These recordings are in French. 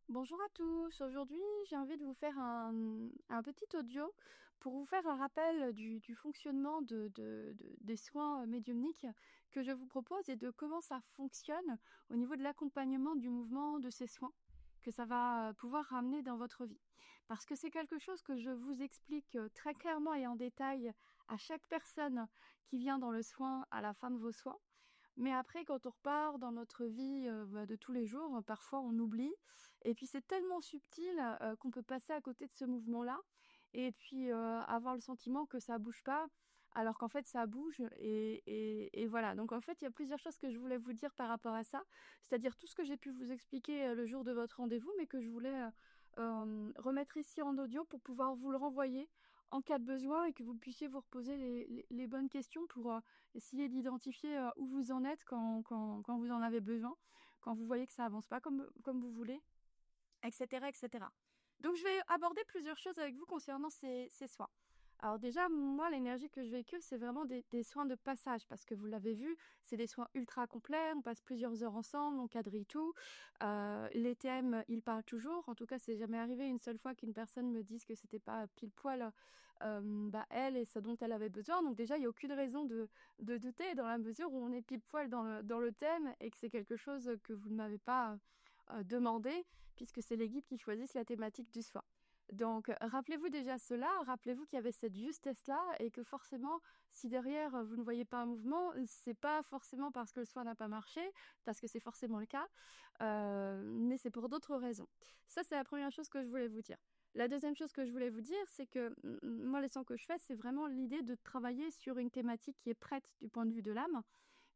Bonjour à tous. Aujourd'hui, j'ai envie de vous faire un petit audio pour vous faire un rappel du fonctionnement des soins médiumniques que je vous propose et de comment ça fonctionne au niveau de l'accompagnement du mouvement de ces soins que ça va pouvoir ramener dans votre vie. Parce que c'est quelque chose que je vous explique très clairement et en détail à chaque personne qui vient dans le soin à la fin de vos soins. Mais après, quand on repart dans notre vie de tous les jours, parfois on oublie. Et puis c'est tellement subtil qu'on peut passer à côté de ce mouvement-là. Et puis avoir le sentiment que ça bouge pas, alors qu'en fait ça bouge. Et voilà. Donc en fait, il y a plusieurs choses que je voulais vous dire par rapport à ça. C'est-à-dire tout ce que j'ai pu vous expliquer le jour de votre rendez-vous, mais que je voulais remettre ici en audio pour pouvoir vous le renvoyer en cas de besoin et que vous puissiez vous reposer les bonnes questions pour essayer d'identifier où vous en êtes quand vous en avez besoin, quand vous voyez que ça avance pas comme vous voulez, etc., etc. Donc, je vais aborder plusieurs choses avec vous concernant ces soins. Alors déjà, moi, l'énergie que je véhicule, c'est vraiment des soins de passage, parce que vous l'avez vu, c'est des soins ultra complets, on passe plusieurs heures ensemble, on quadrille tout. Les thèmes, ils parlent toujours. En tout cas, c'est jamais arrivé une seule fois qu'une personne me dise que c'était pas pile poil elle et ce dont elle avait besoin. Donc déjà, il n'y a aucune raison de douter dans la mesure où on est pile poil dans le thème et que c'est quelque chose que vous ne m'avez pas demandé, puisque c'est les guides qui choisissent la thématique du soin. Donc, rappelez-vous déjà cela, rappelez-vous qu'il y avait cette justesse-là et que forcément, si derrière vous ne voyez pas un mouvement, c'est pas forcément parce que le soin n'a pas marché, parce que c'est forcément le cas, mais c'est pour d'autres raisons. Ça, c'est la première chose que je voulais vous dire. La deuxième chose que je voulais vous dire, c'est que moi, les soins que je fais, c'est vraiment l'idée de travailler sur une thématique qui est prête du point de vue de l'âme,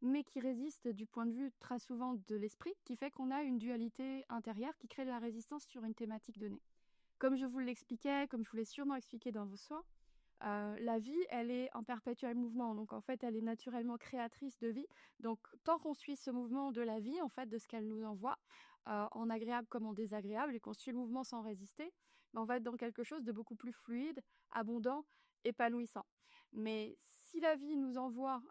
mais qui résiste du point de vue très souvent de l'esprit, qui fait qu'on a une dualité intérieure qui crée de la résistance sur une thématique donnée. Comme je vous l'expliquais, comme je vous l'ai sûrement expliqué dans vos soins, la vie, elle est en perpétuel mouvement. Donc, en fait, elle est naturellement créatrice de vie. Donc, tant qu'on suit ce mouvement de la vie, en fait, de ce qu'elle nous envoie, en agréable comme en désagréable, et qu'on suit le mouvement sans résister, on va être dans quelque chose de beaucoup plus fluide, abondant, épanouissant. Mais si la vie nous envoie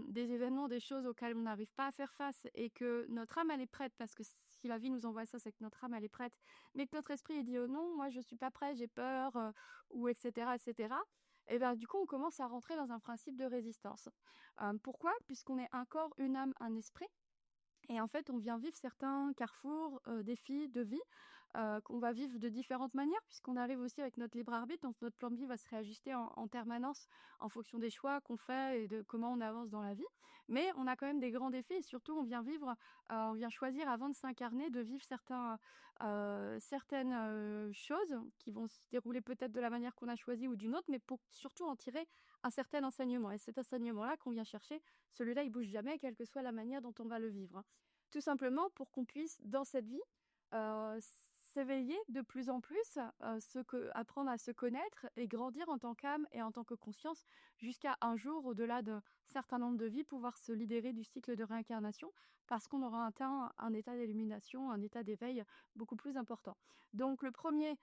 des événements, des choses auxquelles on n'arrive pas à faire face, et que notre âme, elle est prête, parce que si la vie nous envoie ça, c'est que notre âme, elle est prête, mais que notre esprit, il dit « Oh non, moi, je suis pas prêt, j'ai peur », ou etc., etc., et bien du coup, on commence à rentrer dans un principe de résistance. Pourquoi? Puisqu'on est un corps, une âme, un esprit. Et en fait, on vient vivre certains carrefours, défis de vie, qu'on va vivre de différentes manières, puisqu'on arrive aussi avec notre libre arbitre. Donc notre plan de vie va se réajuster en permanence en fonction des choix qu'on fait et de comment on avance dans la vie. Mais on a quand même des grands défis et surtout on vient choisir avant de s'incarner, de vivre certaines choses qui vont se dérouler peut-être de la manière qu'on a choisi ou d'une autre, mais pour surtout en tirer un certain enseignement. Et cet enseignement-là qu'on vient chercher, celui-là, il bouge jamais, quelle que soit la manière dont on va le vivre. Tout simplement pour qu'on puisse, dans cette vie, s'éveiller de plus en plus, apprendre à se connaître et grandir en tant qu'âme et en tant que conscience, jusqu'à un jour, au-delà d'un certain nombre de vies, pouvoir se libérer du cycle de réincarnation, parce qu'on aura atteint un état d'illumination, un état d'éveil beaucoup plus important. Donc le premier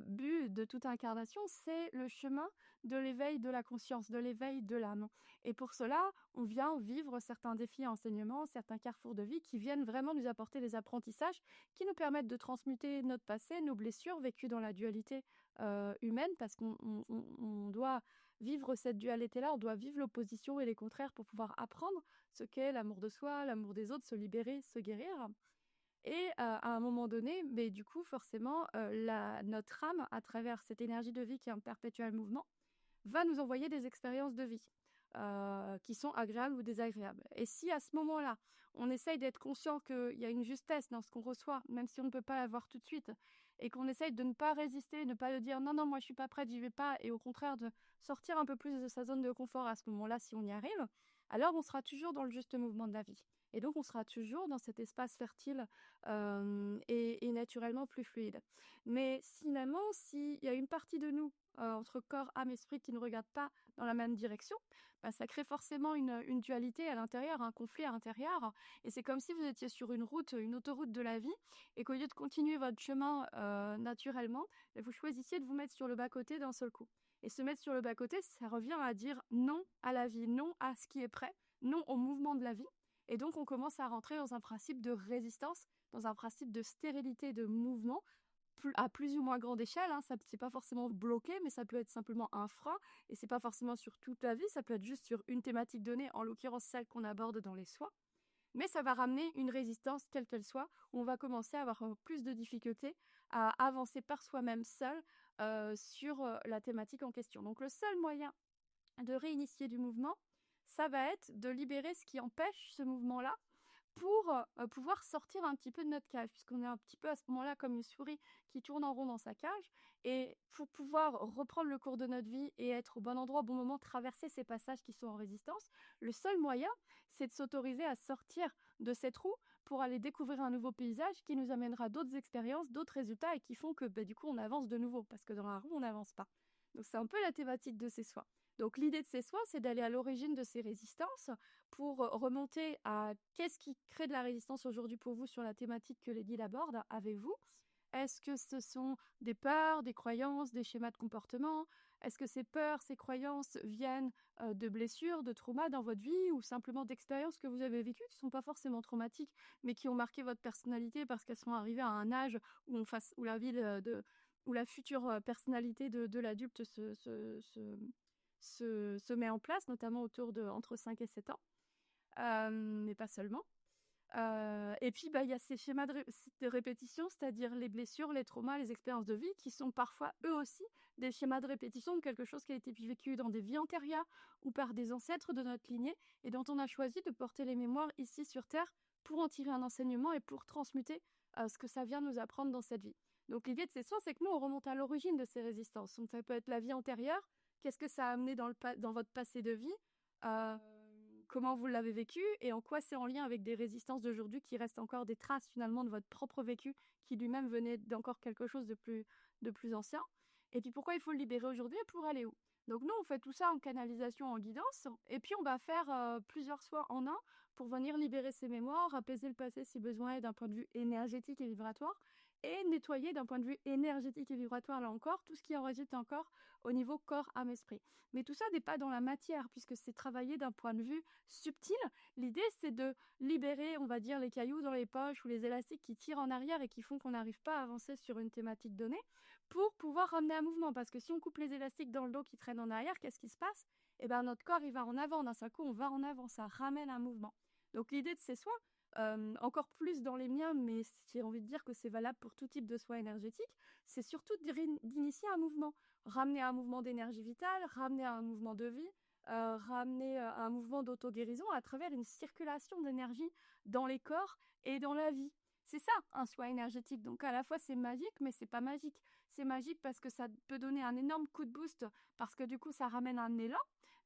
but de toute incarnation, c'est le chemin de l'éveil de la conscience, de l'éveil de l'âme. Et pour cela, on vient vivre certains défis et enseignements, certains carrefours de vie qui viennent vraiment nous apporter des apprentissages qui nous permettent de transmuter notre passé, nos blessures vécues dans la dualité humaine, parce qu'on doit vivre cette dualité-là, on doit vivre l'opposition et les contraires pour pouvoir apprendre ce qu'est l'amour de soi, l'amour des autres, se libérer, se guérir. Et à un moment donné, mais du coup, forcément, notre âme, à travers cette énergie de vie qui est en perpétuel mouvement, va nous envoyer des expériences de vie qui sont agréables ou désagréables. Et si à ce moment-là, on essaye d'être conscient qu'il y a une justesse dans ce qu'on reçoit, même si on ne peut pas l'avoir tout de suite, et qu'on essaye de ne pas résister, ne pas dire non, non, moi je suis pas prête, j'y vais pas, et au contraire de sortir un peu plus de sa zone de confort à ce moment-là, si on y arrive, alors on sera toujours dans le juste mouvement de la vie. Et donc on sera toujours dans cet espace fertile et naturellement plus fluide. Mais finalement, s'il y a une partie de nous entre corps, âme, esprit qui ne regarde pas dans la même direction, bah, ça crée forcément une dualité à l'intérieur, un conflit à l'intérieur. Et c'est comme si vous étiez sur une route, une autoroute de la vie, et qu'au lieu de continuer votre chemin naturellement, bah, vous choisissiez de vous mettre sur le bas-côté d'un seul coup. Et se mettre sur le bas-côté, ça revient à dire non à la vie, non à ce qui est prêt, non au mouvement de la vie. Et donc, on commence à rentrer dans un principe de résistance dans un principe de stérilité de mouvement, à plus ou moins grande échelle, hein. Ça, c'est pas forcément bloqué, mais ça peut être simplement un frein, et c'est pas forcément sur toute la vie, ça peut être juste sur une thématique donnée, en l'occurrence celle qu'on aborde dans les soins. Mais ça va ramener une résistance, quelle qu'elle soit, où on va commencer à avoir plus de difficultés à avancer par soi-même seul sur la thématique en question. Donc le seul moyen de réinitier du mouvement, ça va être de libérer ce qui empêche ce mouvement-là pour pouvoir sortir un petit peu de notre cage, puisqu'on est un petit peu à ce moment-là comme une souris qui tourne en rond dans sa cage. Et pour pouvoir reprendre le cours de notre vie et être au bon endroit au bon moment, traverser ces passages qui sont en résistance, le seul moyen, c'est de s'autoriser à sortir de cette roue pour aller découvrir un nouveau paysage qui nous amènera d'autres expériences, d'autres résultats, et qui font que du coup on avance de nouveau, parce que dans la roue on n'avance pas. Donc c'est un peu la thématique de ces soins. Donc l'idée de ces soins, c'est d'aller à l'origine de ces résistances pour remonter à qu'est-ce qui crée de la résistance aujourd'hui pour vous sur la thématique que les guides abordent avec vous. Est-ce que ce sont des peurs, des croyances, des schémas de comportement? Est-ce que ces peurs, ces croyances viennent de blessures, de traumas dans votre vie, ou simplement d'expériences que vous avez vécues qui ne sont pas forcément traumatiques, mais qui ont marqué votre personnalité parce qu'elles sont arrivées à un âge où la vie où la future personnalité de l'adulte se met en place, notamment autour de entre 5 et 7 ans, mais pas seulement. Et puis, il y a ces schémas de répétition, c'est-à-dire les blessures, les traumas, les expériences de vie, qui sont parfois, eux aussi, des schémas de répétition de quelque chose qui a été vécu dans des vies antérieures ou par des ancêtres de notre lignée, et dont on a choisi de porter les mémoires ici sur Terre pour en tirer un enseignement et pour transmuter ce que ça vient nous apprendre dans cette vie. Donc l'idée de ces soins, c'est que nous, on remonte à l'origine de ces résistances. Donc ça peut être la vie antérieure, qu'est-ce que ça a amené dans votre passé de vie, comment vous l'avez vécu, et en quoi c'est en lien avec des résistances d'aujourd'hui qui restent encore des traces finalement de votre propre vécu, qui lui-même venait d'encore quelque chose de plus ancien. Et puis pourquoi il faut le libérer aujourd'hui et pour aller où? Donc nous, on fait tout ça en canalisation, en guidance, et puis on va faire plusieurs soins en un pour venir libérer ses mémoires, apaiser le passé si besoin est d'un point de vue énergétique et vibratoire, et nettoyer d'un point de vue énergétique et vibratoire, là encore, tout ce qui en résulte encore au niveau corps, âme, esprit. Mais tout ça n'est pas dans la matière, puisque c'est travaillé d'un point de vue subtil. L'idée, c'est de libérer, on va dire, les cailloux dans les poches ou les élastiques qui tirent en arrière et qui font qu'on n'arrive pas à avancer sur une thématique donnée, pour pouvoir ramener un mouvement. Parce que si on coupe les élastiques dans le dos qui traînent en arrière, qu'est-ce qui se passe? Eh bien, notre corps, il va en avant. D'un seul coup, on va en avant. Ça ramène un mouvement. Donc, l'idée de ces soins, encore plus dans les miens, mais j'ai envie de dire que c'est valable pour tout type de soins énergétiques, c'est surtout d'initier un mouvement. Ramener à un mouvement d'énergie vitale, ramener à un mouvement de vie, ramener à un mouvement d'auto-guérison à travers une circulation d'énergie dans les corps et dans la vie. C'est ça, un soin énergétique. Donc à la fois c'est magique, mais c'est pas magique. C'est magique parce que ça peut donner un énorme coup de boost, parce que du coup ça ramène un élan.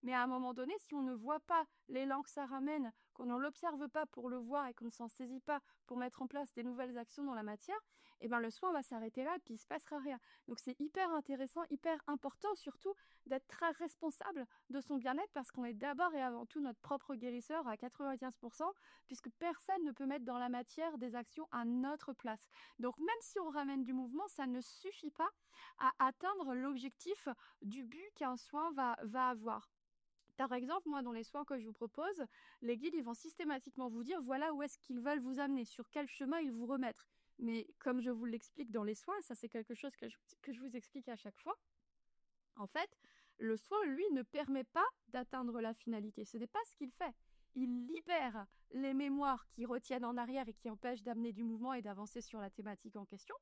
Mais à un moment donné, si on ne voit pas l'élan que ça ramène, qu'on ne l'observe pas pour le voir et qu'on ne s'en saisit pas pour mettre en place des nouvelles actions dans la matière, eh ben le soin va s'arrêter là et puis il se passera rien. Donc c'est hyper intéressant, hyper important surtout d'être très responsable de son bien-être, parce qu'on est d'abord et avant tout notre propre guérisseur à 95%, puisque personne ne peut mettre dans la matière des actions à notre place. Donc même si on ramène du mouvement, ça ne suffit pas à atteindre l'objectif du but qu'un soin va avoir. Par exemple, moi, dans les soins que je vous propose, les guides, ils vont systématiquement vous dire voilà où est-ce qu'ils veulent vous amener, sur quel chemin ils vous remettre. Mais comme je vous l'explique dans les soins, ça c'est quelque chose que je vous explique à chaque fois, en fait, le soin, lui, ne permet pas d'atteindre la finalité. Ce n'est pas ce qu'il fait. Il libère les mémoires qui retiennent en arrière et qui empêchent d'amener du mouvement et d'avancer sur la thématique en question.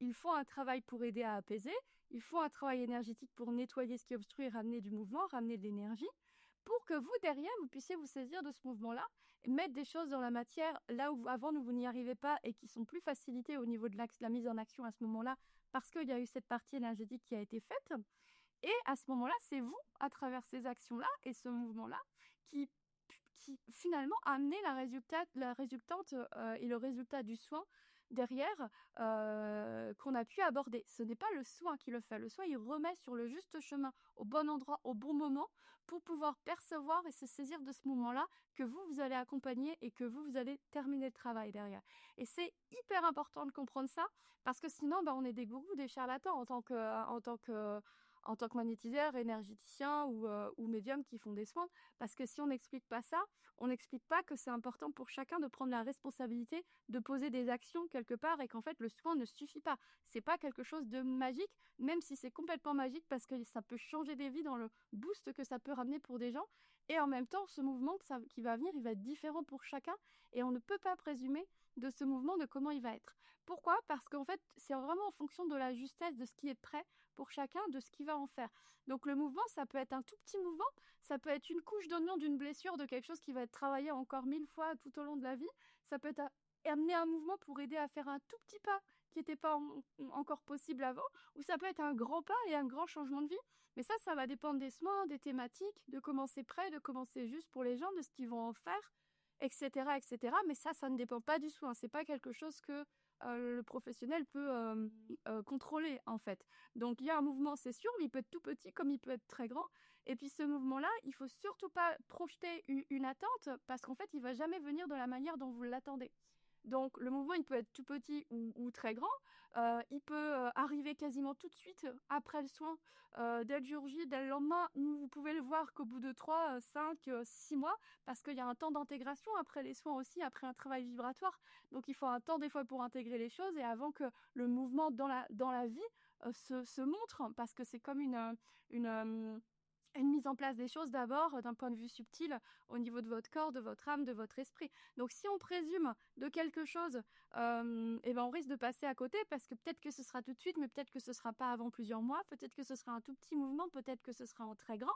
Il faut un travail pour aider à apaiser. Il faut un travail énergétique pour nettoyer ce qui obstrue et ramener du mouvement, ramener de l'énergie, pour que vous, derrière, vous puissiez vous saisir de ce mouvement-là et mettre des choses dans la matière là où avant vous n'y arrivez pas et qui sont plus facilitées au niveau de la mise en action à ce moment-là, parce qu'il y a eu cette partie énergétique qui a été faite. Et à ce moment-là, c'est vous, à travers ces actions-là et ce mouvement-là, qui finalement amenez la résultante et le résultat du soin derrière, qu'on a pu aborder. Ce n'est pas le soin qui le fait. Le soin, il remet sur le juste chemin, au bon endroit, au bon moment, pour pouvoir percevoir et se saisir de ce moment-là que vous allez accompagner et que vous allez terminer le travail derrière. Et c'est hyper important de comprendre ça, parce que sinon, on est des gourous, des charlatans en tant que en tant que magnétiseur, énergéticien ou médium qui font des soins. Parce que si on n'explique pas ça, on n'explique pas que c'est important pour chacun de prendre la responsabilité de poser des actions quelque part et qu'en fait le soin ne suffit pas. C'est pas quelque chose de magique, même si c'est complètement magique parce que ça peut changer des vies dans le boost que ça peut ramener pour des gens. Et en même temps, ce mouvement qui va venir, il va être différent pour chacun et on ne peut pas présumer de ce mouvement, de comment il va être. Pourquoi? Parce qu'en fait, c'est vraiment en fonction de la justesse de ce qui est prêt pour chacun, de ce qu'il va en faire. Donc le mouvement, ça peut être un tout petit mouvement, ça peut être une couche d'oignon d'une blessure, de quelque chose qui va être travaillé encore 1000 fois tout au long de la vie. Ça peut être amener un mouvement pour aider à faire un tout petit pas qui n'était pas encore possible avant, ou ça peut être un grand pas et un grand changement de vie. Mais ça va dépendre des soins, des thématiques, de comment c'est prêt, de comment c'est juste pour les gens, de ce qu'ils vont en faire, etc., etc. Mais ça ne dépend pas du soin. C'est pas quelque chose que le professionnel peut contrôler, en fait. Donc, il y a un mouvement, c'est sûr, mais il peut être tout petit comme il peut être très grand. Et puis, ce mouvement-là, il faut surtout pas projeter une attente parce qu'en fait, il va jamais venir de la manière dont vous l'attendez. Donc, le mouvement, il peut être tout petit ou très grand. Il peut arriver quasiment tout de suite après le soin, dès le jour J, dès le lendemain, ou vous pouvez le voir qu'au bout de 3, 5, 6 mois, parce qu'il y a un temps d'intégration après les soins aussi, après un travail vibratoire. Donc, il faut un temps des fois pour intégrer les choses et avant que le mouvement dans la vie se montre, parce que c'est comme une mise en place des choses d'abord d'un point de vue subtil au niveau de votre corps, de votre âme, de votre esprit. Donc si on présume de quelque chose, eh ben on risque de passer à côté parce que peut-être que ce sera tout de suite, mais peut-être que ce sera pas avant plusieurs mois, peut-être que ce sera un tout petit mouvement, peut-être que ce sera en très grand.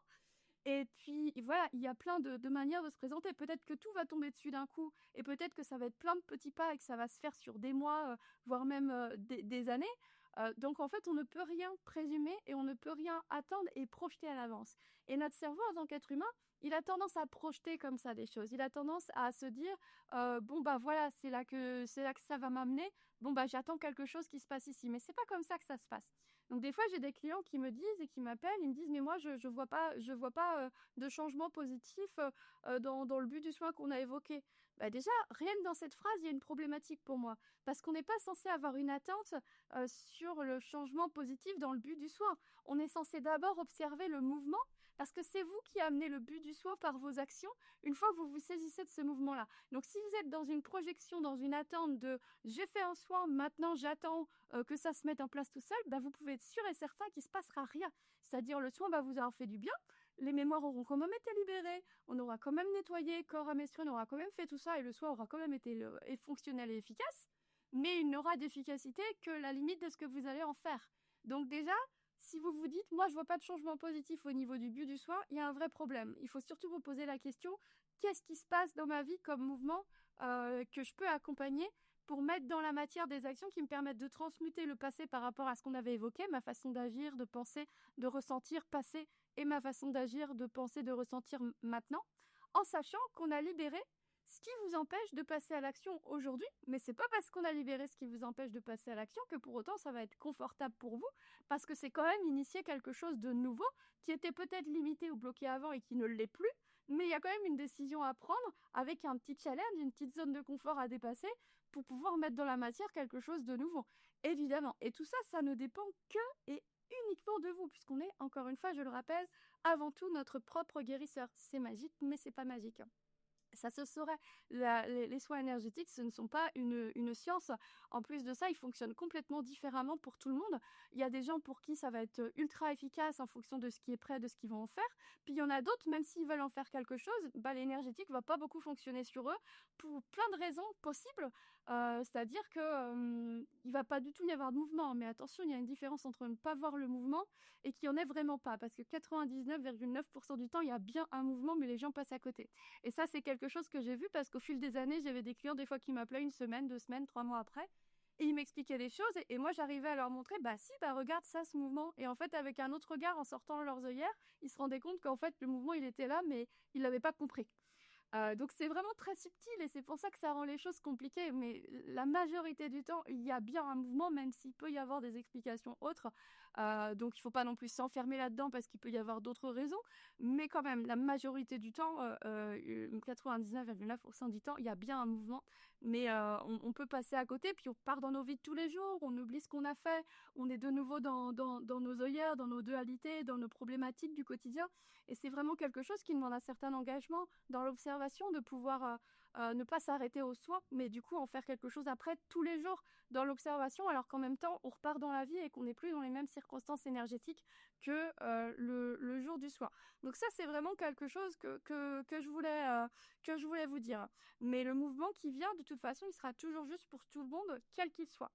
Et puis voilà, il y a plein de manières de se présenter. Peut-être que tout va tomber dessus d'un coup, et peut-être que ça va être plein de petits pas et que ça va se faire sur des mois, voire même des années. Donc en fait, on ne peut rien présumer et on ne peut rien attendre et projeter à l'avance. Et notre cerveau, en tant qu'être humain, il a tendance à projeter comme ça des choses. Il a tendance à se dire, bon bah voilà, c'est là que ça va m'amener. Bon bah j'attends quelque chose qui se passe ici. Mais c'est pas comme ça que ça se passe. Donc des fois, j'ai des clients qui me disent et qui m'appellent, ils me disent mais moi je vois pas de changement positif dans le but du soin qu'on a évoqué. Bah déjà, rien que dans cette phrase, il y a une problématique pour moi parce qu'on n'est pas censé avoir une attente sur le changement positif dans le but du soin. On est censé d'abord observer le mouvement parce que c'est vous qui amenez le but du soin par vos actions une fois que vous vous saisissez de ce mouvement-là. Donc si vous êtes dans une projection, dans une attente de j'ai fait un soin, maintenant j'attends que ça se mette en place tout seul, bah vous pouvez être sûr et certain qu'il ne se passera rien. C'est-à-dire le soin va vous avoir fait du bien, les mémoires auront quand même été libérées, on aura quand même nettoyé corps, âme, esprit, on aura quand même fait tout ça et le soin aura quand même été fonctionnel et efficace, mais il n'aura d'efficacité que la limite de ce que vous allez en faire. Donc déjà, si vous vous dites, moi je vois pas de changement positif au niveau du but du soin, il y a un vrai problème. Il faut surtout vous poser la question, qu'est-ce qui se passe dans ma vie comme mouvement que je peux accompagner pour mettre dans la matière des actions qui me permettent de transmuter le passé par rapport à ce qu'on avait évoqué, ma façon d'agir, de penser, de ressentir passé et ma façon d'agir, de penser, de ressentir maintenant, en sachant qu'on a libéré ce qui vous empêche de passer à l'action aujourd'hui, mais c'est pas parce qu'on a libéré ce qui vous empêche de passer à l'action que pour autant ça va être confortable pour vous, parce que c'est quand même initier quelque chose de nouveau qui était peut-être limité ou bloqué avant et qui ne l'est plus, mais il y a quand même une décision à prendre avec un petit challenge, une petite zone de confort à dépasser pour pouvoir mettre dans la matière quelque chose de nouveau, évidemment. Et tout ça, ça ne dépend que et uniquement de vous, puisqu'on est, encore une fois, je le rappelle, avant tout notre propre guérisseur. C'est magique, mais c'est pas magique. Ça se saurait. Les soins énergétiques, ce ne sont pas une science. En plus de ça, ils fonctionnent complètement différemment pour tout le monde. Il y a des gens pour qui ça va être ultra efficace en fonction de ce qui est prêt, de ce qu'ils vont en faire. Puis il y en a d'autres, même s'ils veulent en faire quelque chose, bah, l'énergétique va pas beaucoup fonctionner sur eux pour plein de raisons possibles. C'est-à-dire que il va pas du tout y avoir de mouvement. Mais attention, il y a une différence entre ne pas voir le mouvement et qu'il n'y en ait vraiment pas. Parce que 99,9% du temps, il y a bien un mouvement, mais les gens passent à côté. Et ça, c'est quelque chose que j'ai vu parce qu'au fil des années, j'avais des clients des fois qui m'appelaient 1 semaine, 2 semaines, 3 mois après. Et ils m'expliquaient des choses et moi, j'arrivais à leur montrer, bah si, bah regarde ça, ce mouvement. Et en fait, avec un autre regard, en sortant leurs œillères, ils se rendaient compte qu'en fait, le mouvement, il était là, mais ils l'avaient pas compris. Donc c'est vraiment très subtil et c'est pour ça que ça rend les choses compliquées. Mais la majorité du temps, il y a bien un mouvement, même s'il peut y avoir des explications autres. Donc il ne faut pas non plus s'enfermer là-dedans parce qu'il peut y avoir d'autres raisons. Mais quand même, la majorité du temps, 99,9% du temps, il y a bien un mouvement. mais on peut passer à côté, puis on part dans nos vies de tous les jours, on oublie ce qu'on a fait, on est de nouveau dans nos œillères, dans nos dualités, dans nos problématiques du quotidien, et c'est vraiment quelque chose qui demande un certain engagement dans l'observation, de pouvoir ne pas s'arrêter aux soins, mais du coup en faire quelque chose après tous les jours dans l'observation, alors qu'en même temps on repart dans la vie et qu'on n'est plus dans les mêmes circonstances énergétiques que le jour du soir. Donc ça, c'est vraiment quelque chose que je voulais vous dire. Mais le mouvement qui vient, de toute façon, il sera toujours juste pour tout le monde, quel qu'il soit.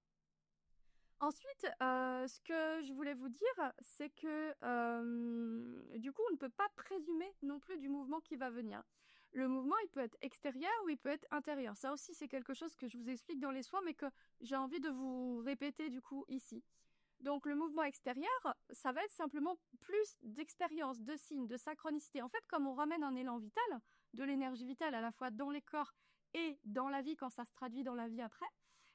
Ensuite, ce que je voulais vous dire, c'est que du coup, on ne peut pas présumer non plus du mouvement qui va venir. Le mouvement, il peut être extérieur ou il peut être intérieur. Ça aussi, c'est quelque chose que je vous explique dans les soins, mais que j'ai envie de vous répéter du coup ici. Donc le mouvement extérieur, ça va être simplement plus d'expérience, de signes, de synchronicité. En fait, comme on ramène un élan vital, de l'énergie vitale à la fois dans les corps et dans la vie quand ça se traduit dans la vie après,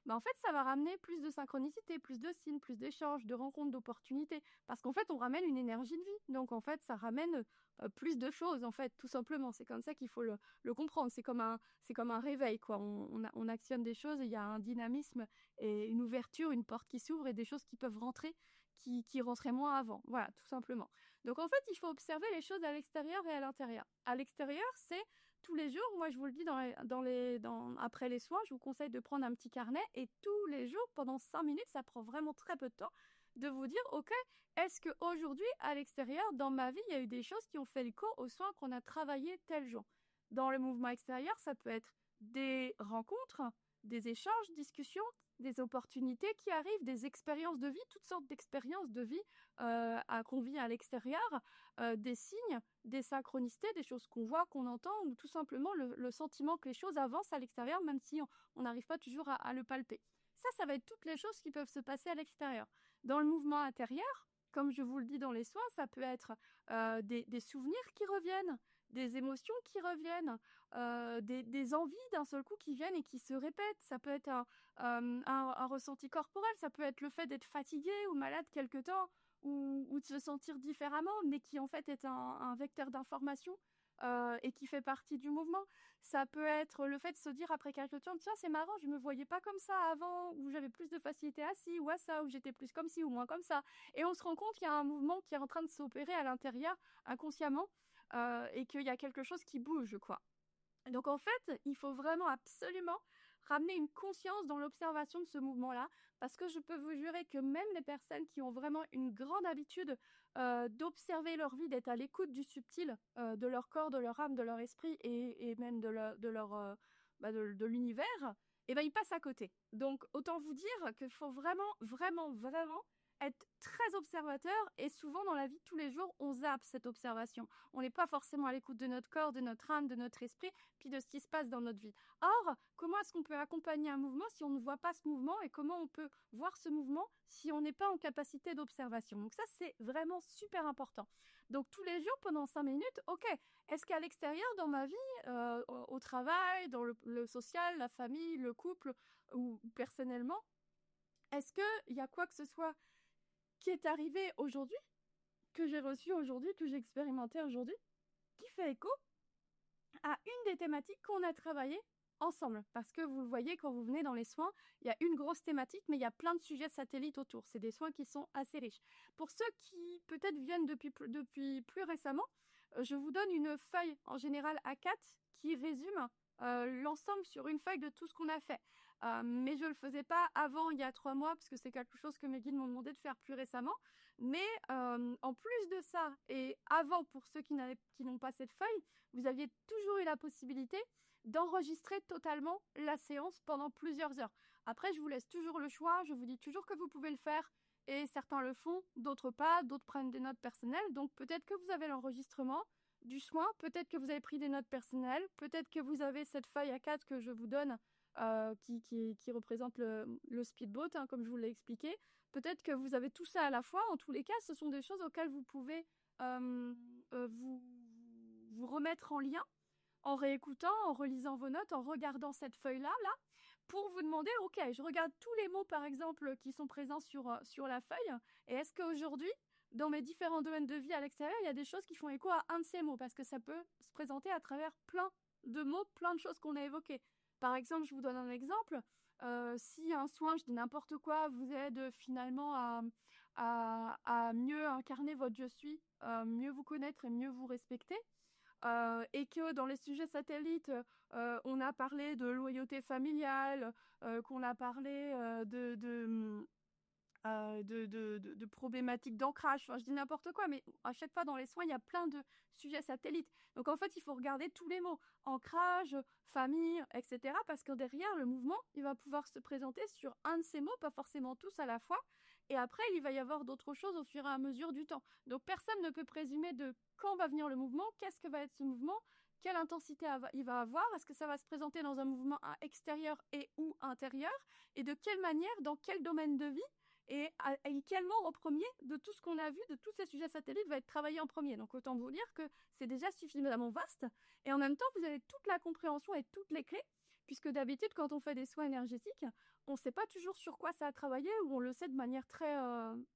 en fait, ça va ramener plus de synchronicité, plus de signes, plus d'échanges, de rencontres, d'opportunités. Parce qu'en fait, on ramène une énergie de vie. Donc en fait, ça ramène plus de choses, en fait, tout simplement. C'est comme ça qu'il faut le comprendre. C'est comme un réveil, quoi. On actionne des choses et il y a un dynamisme et une ouverture, une porte qui s'ouvre et des choses qui peuvent rentrer qui rentraient moins avant. Voilà, tout simplement. Donc en fait, il faut observer les choses à l'extérieur et à l'intérieur. À l'extérieur, c'est tous les jours, moi je vous le dis après les soins, je vous conseille de prendre un petit carnet et tous les jours, pendant 5 minutes, ça prend vraiment très peu de temps, de vous dire, ok, est-ce qu'aujourd'hui, à l'extérieur, dans ma vie, il y a eu des choses qui ont fait écho aux soins qu'on a travaillé tel jour. Dans le mouvement extérieur, ça peut être des rencontres, des échanges, discussions, des opportunités qui arrivent, des expériences de vie, toutes sortes d'expériences de vie qu'on vit à l'extérieur, des signes, des synchronicités, des choses qu'on voit, qu'on entend, ou tout simplement le sentiment que les choses avancent à l'extérieur, même si on n'arrive pas toujours à le palper. Ça va être toutes les choses qui peuvent se passer à l'extérieur. Dans le mouvement intérieur, comme je vous le dis dans les soins, ça peut être des souvenirs qui reviennent, des émotions qui reviennent, des envies d'un seul coup qui viennent et qui se répètent. Ça peut être un ressenti corporel, ça peut être le fait d'être fatigué ou malade quelque temps, ou de se sentir différemment, mais qui en fait est un vecteur d'information et qui fait partie du mouvement. Ça peut être le fait de se dire après quelque temps, tiens, c'est marrant, je me voyais pas comme ça avant, ou j'avais plus de facilité à ci ou à ça, ou j'étais plus comme ci ou moins comme ça. Et on se rend compte qu'il y a un mouvement qui est en train de s'opérer à l'intérieur, inconsciemment, et qu'il y a quelque chose qui bouge, quoi. Donc en fait, il faut vraiment absolument ramener une conscience dans l'observation de ce mouvement-là, parce que je peux vous jurer que même les personnes qui ont vraiment une grande habitude d'observer leur vie, d'être à l'écoute du subtil, de leur corps, de leur âme, de leur esprit et même de l'univers, eh ben, ils passent à côté. Donc autant vous dire qu'il faut vraiment, vraiment, vraiment être très observateur, et souvent dans la vie de tous les jours, on zappe cette observation. On n'est pas forcément à l'écoute de notre corps, de notre âme, de notre esprit, puis de ce qui se passe dans notre vie. Or, comment est-ce qu'on peut accompagner un mouvement si on ne voit pas ce mouvement, et comment on peut voir ce mouvement si on n'est pas en capacité d'observation? Donc ça, c'est vraiment super important. Donc tous les jours, pendant 5 minutes, ok, est-ce qu'à l'extérieur, dans ma vie, au travail, dans le social, la famille, le couple, ou personnellement, est-ce qu'il y a quoi que ce soit qui est arrivé aujourd'hui, que j'ai reçu aujourd'hui, que j'ai expérimenté aujourd'hui, qui fait écho à une des thématiques qu'on a travaillées ensemble? Parce que vous le voyez, quand vous venez dans les soins, il y a une grosse thématique, mais il y a plein de sujets satellites autour. C'est des soins qui sont assez riches. Pour ceux qui peut-être viennent depuis plus récemment, je vous donne une feuille en général A4 qui résume l'ensemble sur une feuille de tout ce qu'on a fait. Mais je ne le faisais pas avant, il y a 3 mois, parce que c'est quelque chose que mes guides m'ont demandé de faire plus récemment. Mais en plus de ça, et avant, pour ceux qui n'ont pas cette feuille, vous aviez toujours eu la possibilité d'enregistrer totalement la séance pendant plusieurs heures. Après, je vous laisse toujours le choix, je vous dis toujours que vous pouvez le faire, et certains le font, d'autres pas, d'autres prennent des notes personnelles. Donc peut-être que vous avez l'enregistrement du soin, peut-être que vous avez pris des notes personnelles, peut-être que vous avez cette feuille A4 que je vous donne qui représente le speedboat, hein, comme je vous l'ai expliqué. Peut-être que vous avez tout ça à la fois. En tous les cas, ce sont des choses auxquelles vous pouvez vous remettre en lien en réécoutant, en relisant vos notes, en regardant cette feuille-là, pour vous demander, ok, je regarde tous les mots, par exemple, qui sont présents sur la feuille, et est-ce qu'aujourd'hui, dans mes différents domaines de vie à l'extérieur, il y a des choses qui font écho à un de ces mots, parce que ça peut se présenter à travers plein de mots, plein de choses qu'on a évoquées. Par exemple, je vous donne un exemple. Si un soin, je dis n'importe quoi, vous aide finalement à mieux incarner votre je suis, mieux vous connaître et mieux vous respecter, et que dans les sujets satellites, on a parlé de loyauté familiale, qu'on a parlé de problématiques d'ancrage. Enfin, je dis n'importe quoi, mais à chaque fois dans les soins, il y a plein de sujets satellites. Donc en fait, il faut regarder tous les mots. Ancrage, famille, etc. Parce que derrière, le mouvement, il va pouvoir se présenter sur un de ces mots, pas forcément tous à la fois. Et après, il va y avoir d'autres choses au fur et à mesure du temps. Donc personne ne peut présumer de quand va venir le mouvement, qu'est-ce que va être ce mouvement, quelle intensité il va avoir, est-ce que ça va se présenter dans un mouvement extérieur et ou intérieur, et de quelle manière, dans quel domaine de vie, et quel mot en premier de tout ce qu'on a vu, de tous ces sujets satellites, va être travaillé en premier. Donc autant vous dire que c'est déjà suffisamment vaste. Et en même temps, vous avez toute la compréhension et toutes les clés, puisque d'habitude, quand on fait des soins énergétiques, on ne sait pas toujours sur quoi ça a travaillé, ou on le sait de manière très...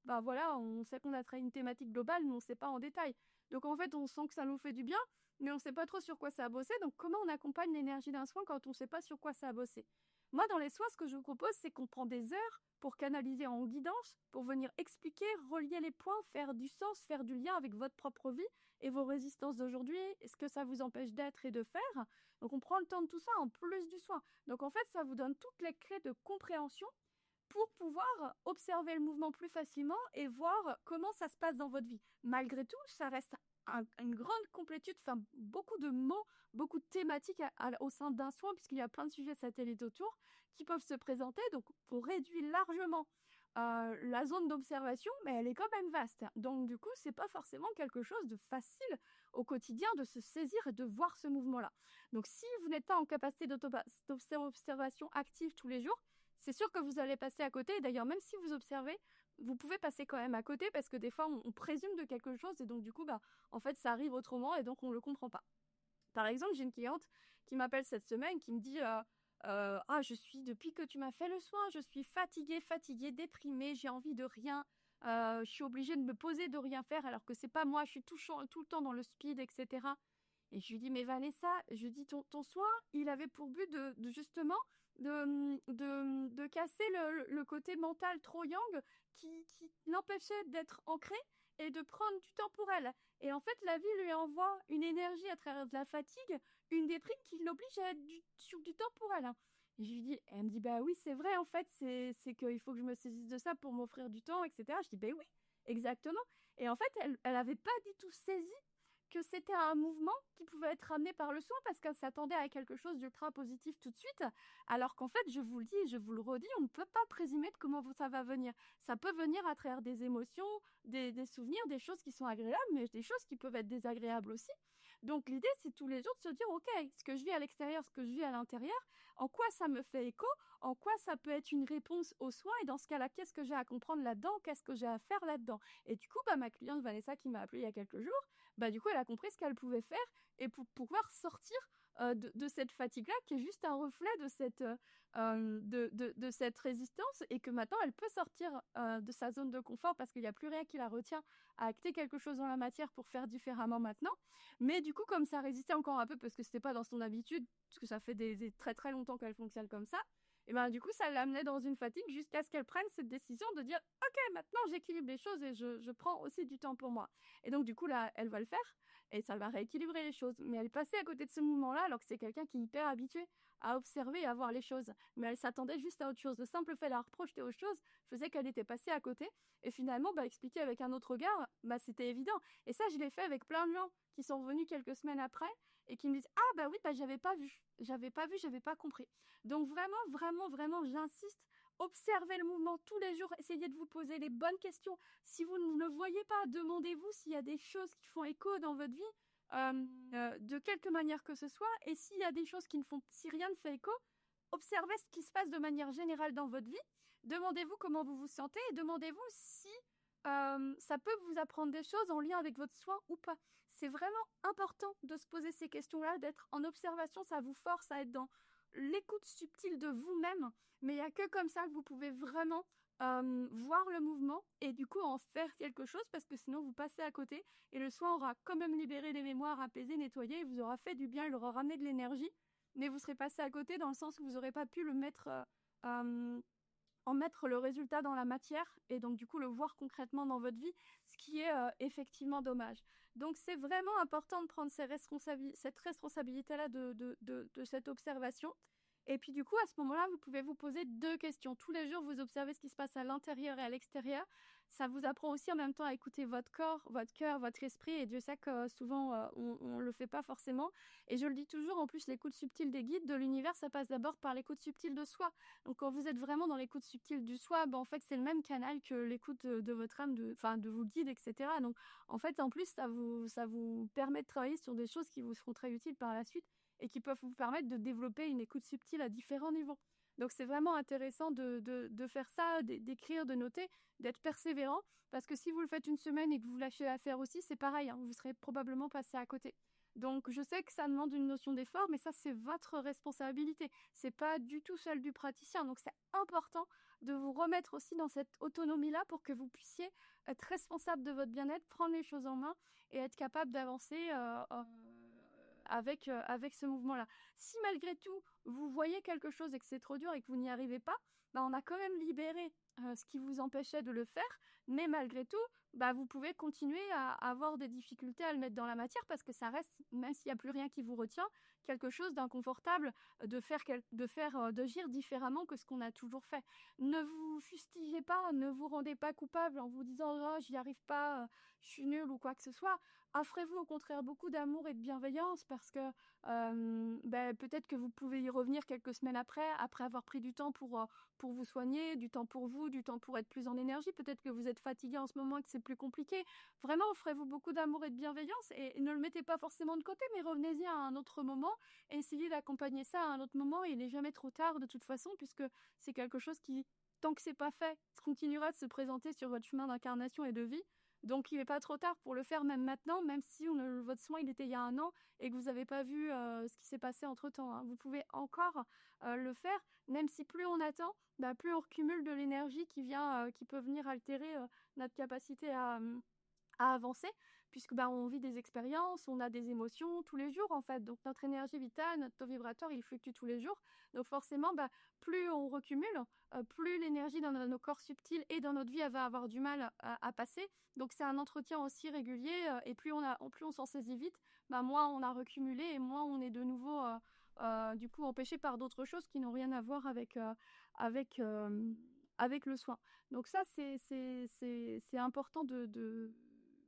voilà, on sait qu'on a travaillé une thématique globale, mais on ne sait pas en détail. Donc en fait, on sent que ça nous fait du bien, mais on ne sait pas trop sur quoi ça a bossé. Donc comment on accompagne l'énergie d'un soin quand on ne sait pas sur quoi ça a bossé? Moi, dans les soins, ce que je vous propose, c'est qu'on prend des heures pour canaliser en guidance, pour venir expliquer, relier les points, faire du sens, faire du lien avec votre propre vie et vos résistances d'aujourd'hui, et ce que ça vous empêche d'être et de faire. Donc on prend le temps de tout ça en plus du soin. Donc en fait, ça vous donne toutes les clés de compréhension pour pouvoir observer le mouvement plus facilement et voir comment ça se passe dans votre vie. Malgré tout, ça reste une grande complétude, enfin beaucoup de mots, beaucoup de thématiques au sein d'un soin, puisqu'il y a plein de sujets satellites autour qui peuvent se présenter. Donc on réduit largement la zone d'observation, mais elle est quand même vaste. Donc du coup, c'est pas forcément quelque chose de facile au quotidien de se saisir et de voir ce mouvement-là. Donc si vous n'êtes pas en capacité d'observation active tous les jours, c'est sûr que vous allez passer à côté. D'ailleurs, même si vous observez, vous pouvez passer quand même à côté parce que des fois, on présume de quelque chose et donc du coup, en fait, ça arrive autrement et donc on ne le comprend pas. Par exemple, j'ai une cliente qui m'appelle cette semaine qui me dit ah, depuis que tu m'as fait le soin, je suis fatiguée, déprimée, j'ai envie de rien. Je suis obligée de me poser, de rien faire alors que c'est pas moi, je suis tout le temps dans le speed, etc. Et je lui dis, mais Vanessa, je dis, ton soin, il avait pour but justement de casser le côté mental trop yang qui l'empêchait d'être ancré et de prendre du temps pour elle. Et en fait, la vie lui envoie une énergie à travers de la fatigue, une déprime qui l'oblige à être sur du temps pour elle. Et je lui dis, elle me dit, bah oui, c'est vrai, en fait, c'est qu'il faut que je me saisisse de ça pour m'offrir du temps, etc. Je dis, bah oui, exactement. Et en fait, elle avait pas du tout saisi que c'était un mouvement qui pouvait être amené par le soin parce qu'elle s'attendait à quelque chose d'ultra positif tout de suite, alors qu'en fait, je vous le dis et je vous le redis, on ne peut pas présumer de comment ça va venir. Ça peut venir à travers des émotions, des souvenirs, des choses qui sont agréables, mais des choses qui peuvent être désagréables aussi. Donc l'idée, c'est tous les jours de se dire, ok, ce que je vis à l'extérieur, ce que je vis à l'intérieur, en quoi ça me fait écho, en quoi ça peut être une réponse aux soins, et dans ce cas-là, qu'est-ce que j'ai à comprendre là-dedans, qu'est-ce que j'ai à faire là-dedans. Et du coup, ma cliente Vanessa qui m'a appelé il y a quelques jours, du coup, elle a compris ce qu'elle pouvait faire et pour pouvoir sortir de cette fatigue-là, qui est juste un reflet de cette résistance, et que maintenant, elle peut sortir de sa zone de confort parce qu'il n'y a plus rien qui la retient à acter quelque chose dans la matière pour faire différemment maintenant. Mais du coup, comme ça résistait encore un peu parce que c'était pas dans son habitude, parce que ça fait des très très longtemps qu'elle fonctionne comme ça, et du coup, ça l'amenait dans une fatigue jusqu'à ce qu'elle prenne cette décision de dire ok, maintenant j'équilibre les choses et je prends aussi du temps pour moi. Et donc, du coup, là, elle va le faire et ça va rééquilibrer les choses. Mais elle est passée à côté de ce mouvement-là alors que c'est quelqu'un qui est hyper habitué à observer et à voir les choses. Mais elle s'attendait juste à autre chose. Le simple fait de la reprojeter autre chose faisait qu'elle était passée à côté. Et finalement, expliquer avec un autre regard, c'était évident. Et ça, je l'ai fait avec plein de gens qui sont revenus quelques semaines après et qui me disent ah oui, j'avais pas vu, j'avais pas compris. Donc vraiment, vraiment, vraiment, j'insiste, observez le mouvement tous les jours, essayez de vous poser les bonnes questions. Si vous ne le voyez pas, demandez-vous s'il y a des choses qui font écho dans votre vie, de quelque manière que ce soit, et s'il y a des choses qui ne font, si rien ne fait écho, observez ce qui se passe de manière générale dans votre vie, demandez-vous comment vous vous sentez, et demandez-vous si ça peut vous apprendre des choses en lien avec votre soin ou pas. C'est vraiment important de se poser ces questions-là, d'être en observation, ça vous force à être dans l'écoute subtile de vous-même, mais il n'y a que comme ça que vous pouvez vraiment voir le mouvement et du coup en faire quelque chose, parce que sinon vous passez à côté et le soin aura quand même libéré les mémoires, apaisé, nettoyé, et vous aura fait du bien, il aura ramené de l'énergie, mais vous serez passé à côté dans le sens où vous n'aurez pas pu le mettre, euh, en mettre le résultat dans la matière et donc du coup le voir concrètement dans votre vie, ce qui est effectivement dommage. Donc c'est vraiment important de prendre cette responsabilité-là de cette observation. Et puis du coup, à ce moment-là, vous pouvez vous poser deux questions. Tous les jours, vous observez ce qui se passe à l'intérieur et à l'extérieur. Ça vous apprend aussi en même temps à écouter votre corps, votre cœur, votre esprit. Et Dieu sait que souvent, on ne le fait pas forcément. Et je le dis toujours, en plus, l'écoute subtile des guides de l'univers, ça passe d'abord par l'écoute subtile de soi. Donc quand vous êtes vraiment dans l'écoute subtile du soi, ben, en fait, c'est le même canal que l'écoute de votre âme, de vos guides, etc. Donc en fait, en plus, ça vous permet de travailler sur des choses qui vous seront très utiles par la suite et qui peuvent vous permettre de développer une écoute subtile à différents niveaux. Donc c'est vraiment intéressant de faire ça, d'écrire, de noter, d'être persévérant, parce que si vous le faites une semaine et que vous lâchez l'affaire aussi, c'est pareil, hein, vous serez probablement passé à côté. Donc je sais que ça demande une notion d'effort, mais ça c'est votre responsabilité. C'est pas du tout celle du praticien. Donc c'est important de vous remettre aussi dans cette autonomie-là pour que vous puissiez être responsable de votre bien-être, prendre les choses en main et être capable d'avancer avec ce mouvement-là. Si malgré tout, vous voyez quelque chose et que c'est trop dur et que vous n'y arrivez pas, bah, on a quand même libéré ce qui vous empêchait de le faire, mais malgré tout, bah, vous pouvez continuer à avoir des difficultés à le mettre dans la matière parce que ça reste, même s'il n'y a plus rien qui vous retient, quelque chose d'inconfortable d'agir différemment que ce qu'on a toujours fait. Ne vous fustigez pas, ne vous rendez pas coupable en vous disant oh, j'y arrive pas, je suis nulle ou quoi que ce soit. Offrez-vous au contraire beaucoup d'amour et de bienveillance parce que peut-être que vous pouvez y revenir quelques semaines après avoir pris du temps pour vous soigner, du temps pour vous, du temps pour être plus en énergie. Peut-être que vous êtes fatigué en ce moment et que c'est plus compliqué. Vraiment, offrez-vous beaucoup d'amour et de bienveillance et ne le mettez pas forcément de côté, mais revenez-y à un autre moment et essayez d'accompagner ça à un autre moment. Il n'est jamais trop tard de toute façon puisque c'est quelque chose qui, tant que c'est pas fait, continuera de se présenter sur votre chemin d'incarnation et de vie. Donc, il n'est pas trop tard pour le faire même maintenant, même si votre soin il était il y a un an et que vous n'avez pas vu ce qui s'est passé entre-temps, hein. Vous pouvez encore le faire, même si plus on attend, bah, plus on recumule de l'énergie qui peut venir altérer notre capacité à avancer, puisque bah, on vit des expériences, on a des émotions tous les jours en fait. Donc notre énergie vitale, notre taux vibratoire, il fluctue tous les jours. Donc forcément, bah, plus on recumule, plus l'énergie dans nos corps subtils et dans notre vie, elle va avoir du mal à passer. Donc c'est un entretien aussi régulier et plus on s'en saisit vite, bah, moins on a recumulé et moins on est de nouveau du coup empêché par d'autres choses qui n'ont rien à voir avec, avec le soin. Donc ça, c'est important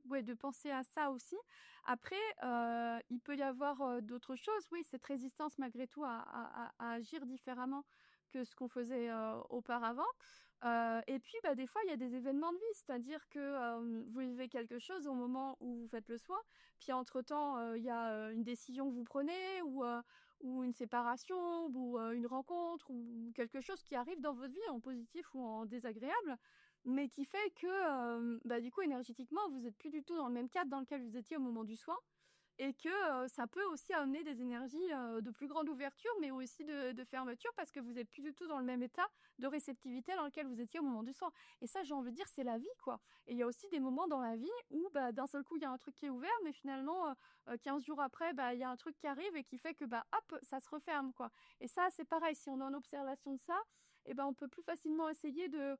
ouais, de penser à ça aussi. Après, il peut y avoir d'autres choses. Oui, cette résistance malgré tout à agir différemment que ce qu'on faisait auparavant. Et puis, bah, des fois, il y a des événements de vie, c'est-à-dire que vous vivez quelque chose au moment où vous faites le soin, puis entre-temps, il y a une décision que vous prenez ou une séparation ou une rencontre ou quelque chose qui arrive dans votre vie en positif ou en désagréable mais qui fait que, bah, du coup, énergétiquement, vous êtes plus du tout dans le même cadre dans lequel vous étiez au moment du soin et que ça peut aussi amener des énergies de plus grande ouverture, mais aussi de fermeture parce que vous êtes plus du tout dans le même état de réceptivité dans lequel vous étiez au moment du soin. Et ça, j'ai envie de dire, c'est la vie, quoi. Et il y a aussi des moments dans la vie où, bah, d'un seul coup, il y a un truc qui est ouvert, mais finalement, 15 jours après, bah, il y a un truc qui arrive et qui fait que, bah, hop, ça se referme, quoi. Et ça, c'est pareil, si on est en observation de ça, et ben, on peut plus facilement essayer de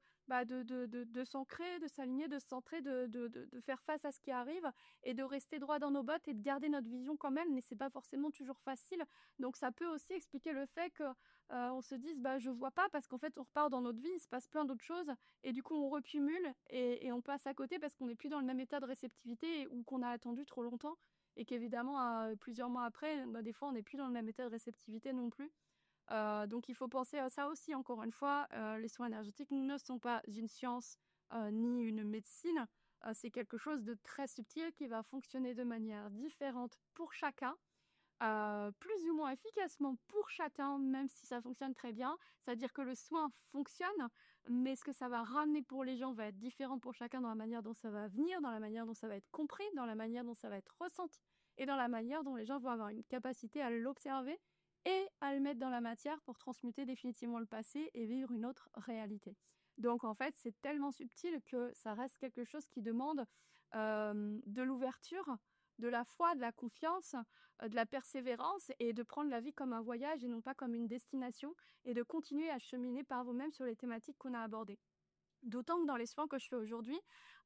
s'ancrer, de s'aligner, de se centrer, de faire face à ce qui arrive et de rester droit dans nos bottes et de garder notre vision quand même, mais c'est pas forcément toujours facile. Donc ça peut aussi expliquer le fait que on se dise bah je vois pas parce qu'en fait on repart dans notre vie, il se passe plein d'autres choses et du coup on recumule et on passe à côté parce qu'on n'est plus dans le même état de réceptivité ou qu'on a attendu trop longtemps et qu'évidemment plusieurs mois après, bah, des fois on n'est plus dans le même état de réceptivité non plus. Donc il faut penser à ça aussi, encore une fois, les soins énergétiques ne sont pas une science ni une médecine, c'est quelque chose de très subtil qui va fonctionner de manière différente pour chacun, plus ou moins efficacement pour chacun, même si ça fonctionne très bien. C'est-à-dire que le soin fonctionne, mais ce que ça va ramener pour les gens va être différent pour chacun dans la manière dont ça va venir, dans la manière dont ça va être compris, dans la manière dont ça va être ressenti et dans la manière dont les gens vont avoir une capacité à l'observer et à le mettre dans la matière pour transmuter définitivement le passé et vivre une autre réalité. Donc en fait, c'est tellement subtil que ça reste quelque chose qui demande de l'ouverture, de la foi, de la confiance, de la persévérance et de prendre la vie comme un voyage et non pas comme une destination et de continuer à cheminer par vous-même sur les thématiques qu'on a abordées. D'autant que dans les soins que je fais aujourd'hui,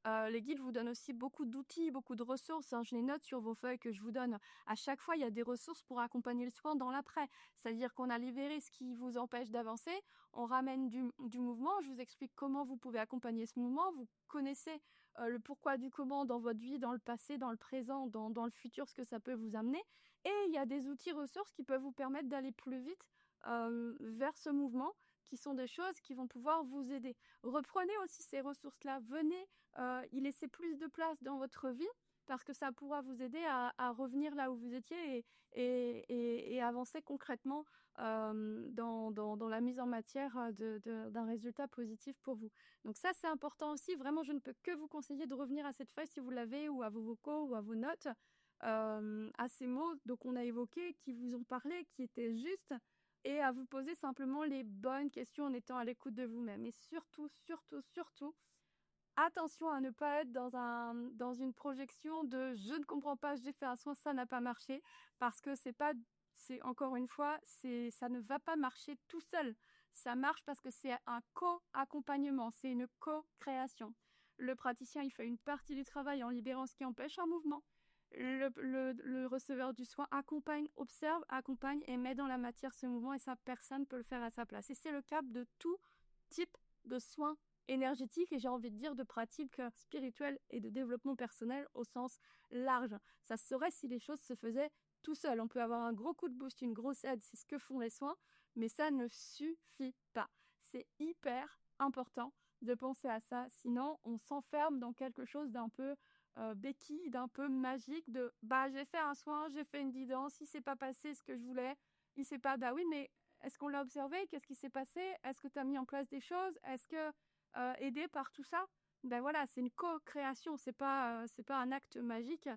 les guides vous donnent aussi beaucoup d'outils, beaucoup de ressources, hein. Je les note sur vos feuilles que je vous donne. À chaque fois, il y a des ressources pour accompagner le soin dans l'après. C'est-à-dire qu'on a libéré ce qui vous empêche d'avancer, on ramène du mouvement, je vous explique comment vous pouvez accompagner ce mouvement, vous connaissez le pourquoi du comment dans votre vie, dans le passé, dans le présent, dans le futur, ce que ça peut vous amener. Et il y a des outils ressources qui peuvent vous permettre d'aller plus vite vers ce mouvement, qui sont des choses qui vont pouvoir vous aider. Reprenez aussi ces ressources-là, venez y laisser plus de place dans votre vie parce que ça pourra vous aider à revenir là où vous étiez et avancer concrètement dans la mise en matière d'un résultat positif pour vous. Donc ça, c'est important aussi. Vraiment, je ne peux que vous conseiller de revenir à cette feuille si vous l'avez, ou à vos vocaux, ou à vos notes, à ces mots donc on a évoqués, qui vous ont parlé, qui étaient justes, et à vous poser simplement les bonnes questions en étant à l'écoute de vous-même. Et surtout, surtout, surtout, attention à ne pas être dans une projection de je ne comprends pas, j'ai fait un soin, ça n'a pas marché, parce que c'est encore une fois, ça ne va pas marcher tout seul. Ça marche parce que c'est un co-accompagnement, c'est une co-création. Le praticien, il fait une partie du travail en libérant ce qui empêche un mouvement. Le receveur du soin accompagne, observe, accompagne et met dans la matière ce mouvement, et ça, personne ne peut le faire à sa place. Et c'est le cas de tout type de soins énergétiques, et j'ai envie de dire de pratiques spirituelles et de développement personnel au sens large. Ça serait si les choses se faisaient tout seul. On peut avoir un gros coup de boost, une grosse aide, c'est ce que font les soins, mais ça ne suffit pas. C'est hyper important de penser à ça, sinon on s'enferme dans quelque chose d'un peu béquille, d'un peu magique, de bah j'ai fait un soin, j'ai fait une guidance, il s'est pas passé ce que je voulais, il s'est pas, bah oui, mais est-ce qu'on l'a observé? Qu'est-ce qui s'est passé? Est-ce que tu as mis en place des choses? Est-ce que aidé par tout ça? Ben voilà, c'est une co-création, c'est pas un acte magique.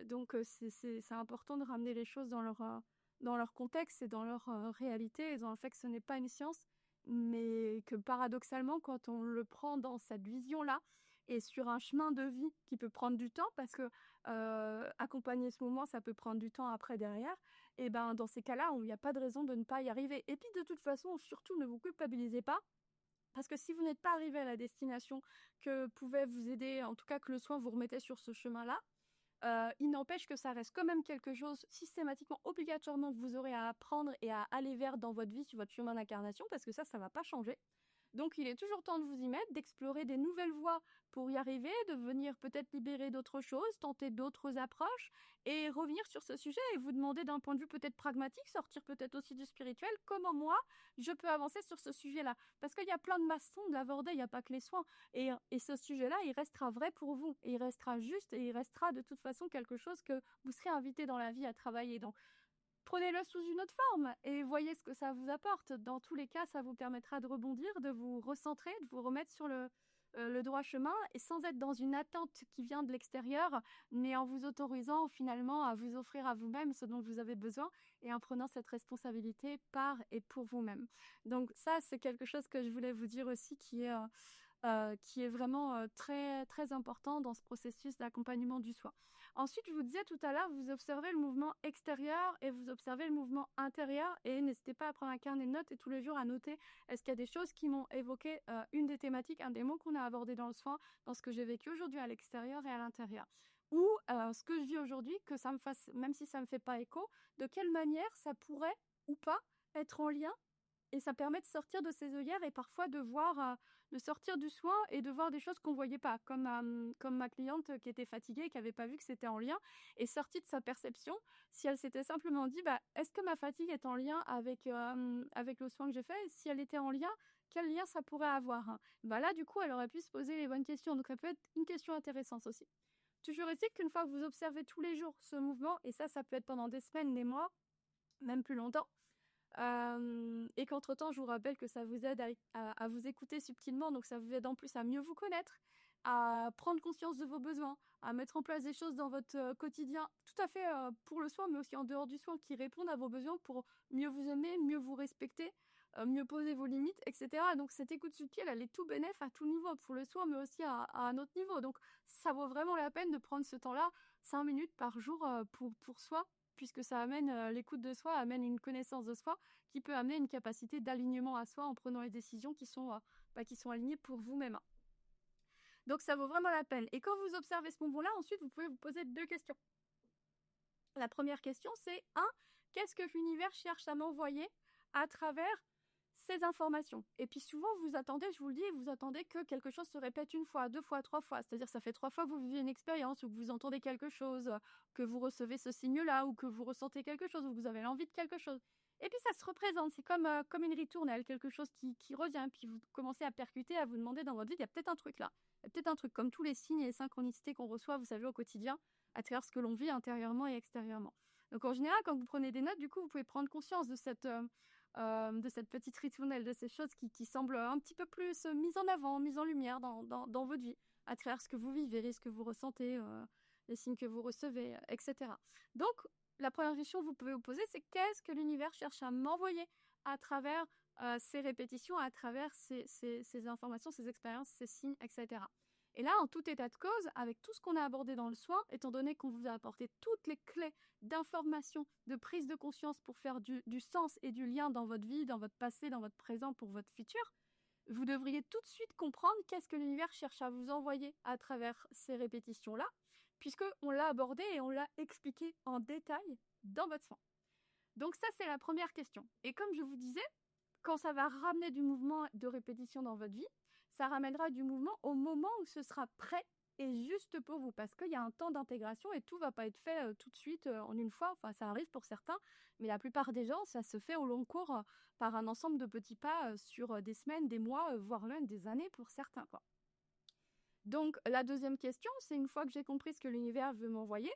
Donc c'est important de ramener les choses dans leur contexte et dans leur réalité, et dans le fait que ce n'est pas une science, mais que paradoxalement, quand on le prend dans cette vision-là, et sur un chemin de vie qui peut prendre du temps, parce que accompagner ce mouvement, ça peut prendre du temps après derrière, et ben dans ces cas-là, il n'y a pas de raison de ne pas y arriver. Et puis de toute façon, surtout, ne vous culpabilisez pas, parce que si vous n'êtes pas arrivé à la destination que pouvait vous aider, en tout cas que le soin vous remettait sur ce chemin-là, il n'empêche que ça reste quand même quelque chose systématiquement, obligatoirement, que vous aurez à apprendre et à aller vers dans votre vie, sur votre chemin d'incarnation, parce que ça va pas changer. Donc il est toujours temps de vous y mettre, d'explorer des nouvelles voies pour y arriver, de venir peut-être libérer d'autres choses, tenter d'autres approches, et revenir sur ce sujet et vous demander d'un point de vue peut-être pragmatique, sortir peut-être aussi du spirituel, comment moi je peux avancer sur ce sujet-là. Parce qu'il y a plein de façons de l'aborder, il n'y a pas que les soins. Et ce sujet-là, il restera vrai pour vous, et il restera juste, et il restera de toute façon quelque chose que vous serez invité dans la vie à travailler. Donc prenez-le sous une autre forme et voyez ce que ça vous apporte. Dans tous les cas, ça vous permettra de rebondir, de vous recentrer, de vous remettre sur le droit chemin, et sans être dans une attente qui vient de l'extérieur, mais en vous autorisant finalement à vous offrir à vous-même ce dont vous avez besoin, et en prenant cette responsabilité par et pour vous-même. Donc ça, c'est quelque chose que je voulais vous dire aussi, qui est vraiment très, très important dans ce processus d'accompagnement du soin. Ensuite, je vous disais tout à l'heure, vous observez le mouvement extérieur et vous observez le mouvement intérieur, et n'hésitez pas à prendre un carnet de notes et tous les jours à noter est-ce qu'il y a des choses qui m'ont évoqué une des thématiques, un des mots qu'on a abordé dans le soin, dans ce que j'ai vécu aujourd'hui à l'extérieur et à l'intérieur. Ou ce que je vis aujourd'hui, que ça me fasse, même si ça ne me fait pas écho, de quelle manière ça pourrait ou pas être en lien. Et ça permet de sortir de ses œillères et parfois de voir, de sortir du soin et de voir des choses qu'on ne voyait pas. Comme ma cliente qui était fatiguée et qui n'avait pas vu que c'était en lien, et sortie de sa perception, si elle s'était simplement dit est-ce que ma fatigue est en lien avec le soin que j'ai fait? Et si elle était en lien, quel lien ça pourrait avoir, hein? Là, du coup, elle aurait pu se poser les bonnes questions. Donc, ça peut être une question intéressante aussi. Toujours est-il qu'une fois que vous observez tous les jours ce mouvement, et ça peut être pendant des semaines, des mois, même plus longtemps, et qu'entre-temps, je vous rappelle que ça vous aide à vous écouter subtilement, donc ça vous aide en plus à mieux vous connaître, à prendre conscience de vos besoins, à mettre en place des choses dans votre quotidien, tout à fait pour le soin, mais aussi en dehors du soin, qui répondent à vos besoins pour mieux vous aimer, mieux vous respecter, mieux poser vos limites, etc. Donc cette écoute subtile, elle est tout bénef à tout niveau, pour le soin, mais aussi à un autre niveau. Donc ça vaut vraiment la peine de prendre ce temps-là, 5 minutes par jour pour soi, puisque ça amène l'écoute de soi, amène une connaissance de soi, qui peut amener une capacité d'alignement à soi en prenant les décisions qui sont alignées pour vous-même. Donc ça vaut vraiment la peine. Et quand vous observez ce mouvement-là, ensuite, vous pouvez vous poser 2 questions. La première question, c'est 1. Qu'est-ce que l'univers cherche à m'envoyer à travers ces informations? Et puis souvent, vous attendez, je vous le dis, vous attendez que quelque chose se répète 1 fois, 2 fois, 3 fois. C'est-à-dire ça fait 3 fois que vous vivez une expérience, ou que vous entendez quelque chose, que vous recevez ce signe-là, ou que vous ressentez quelque chose, ou que vous avez l'envie de quelque chose. Et puis ça se représente, c'est comme une ritournelle, quelque chose qui revient, puis vous commencez à percuter, à vous demander dans votre vie, il y a peut-être un truc là. Il y a peut-être un truc, comme tous les signes et les synchronicités qu'on reçoit, vous savez, au quotidien, à travers ce que l'on vit intérieurement et extérieurement. Donc en général, quand vous prenez des notes, du coup, vous pouvez prendre conscience de cette petite ritournelle, de ces choses qui semblent un petit peu plus mises en avant, mises en lumière dans votre vie, à travers ce que vous vivez, ce que vous ressentez, les signes que vous recevez, etc. Donc, la première question que vous pouvez vous poser, c'est qu'est-ce que l'univers cherche à m'envoyer à travers ces répétitions, à travers ces informations, ces expériences, ces signes, etc. Et là, en tout état de cause, avec tout ce qu'on a abordé dans le soin, étant donné qu'on vous a apporté toutes les clés d'information, de prise de conscience pour faire du sens et du lien dans votre vie, dans votre passé, dans votre présent, pour votre futur, vous devriez tout de suite comprendre qu'est-ce que l'univers cherche à vous envoyer à travers ces répétitions-là, puisqu'on l'a abordé et on l'a expliqué en détail dans votre soin. Donc ça, c'est la première question. Et comme je vous disais, quand ça va ramener du mouvement de répétition dans votre vie, ça ramènera du mouvement au moment où ce sera prêt et juste pour vous, parce qu'il y a un temps d'intégration et tout va pas être fait tout de suite en une fois. Enfin, ça arrive pour certains, mais la plupart des gens, ça se fait au long cours par un ensemble de petits pas sur des semaines, des mois, voire même des années pour certains, quoi. Donc, la deuxième question, c'est une fois que j'ai compris ce que l'univers veut m'envoyer,